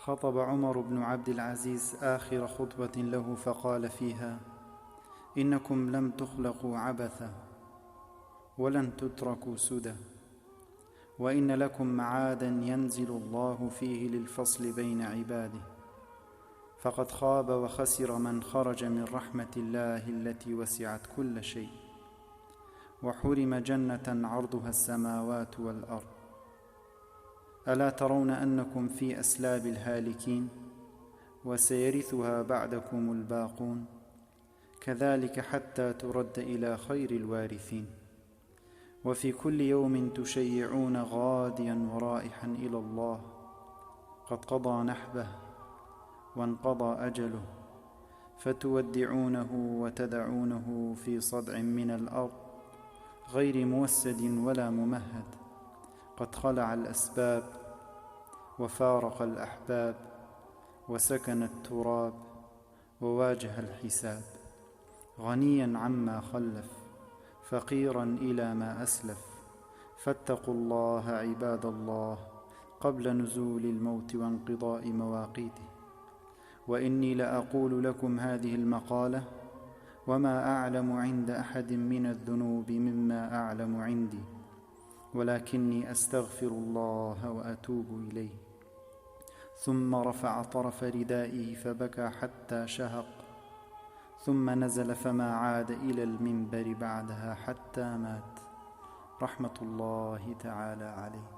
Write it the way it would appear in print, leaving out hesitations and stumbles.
خطب عمر بن عبد العزيز آخر خطبة له فقال فيها: إنكم لم تخلقوا عبثا ولن تتركوا سدى، وإن لكم معادا ينزل الله فيه للفصل بين عباده، فقد خاب وخسر من خرج من رحمة الله التي وسعت كل شيء، وحرم جنة عرضها السماوات والأرض. ألا ترون أنكم في أسلاب الهالكين، وسيرثها بعدكم الباقون، كذلك حتى ترد إلى خير الوارثين. وفي كل يوم تشيعون غاديا ورائحا إلى الله، قد قضى نحبه وانقضى أجله، فتودعونه وتدعونه في صدع من الأرض غير موسد ولا ممهد، قد خلع الأسباب وفارق الأحباب، وسكن التراب وواجه الحساب، غنيا عما خلف، فقيرا إلى ما أسلف. فاتقوا الله عباد الله قبل نزول الموت وانقضاء مواقيته. وإني لأقول لكم هذه المقالة وما أعلم عند أحد من الذنوب مما أعلم عندي، ولكني أستغفر الله وأتوب إليه. ثم رفع طرف ردائه فبكى حتى شهق، ثم نزل فما عاد إلى المنبر بعدها حتى مات، رحمة الله تعالى عليه.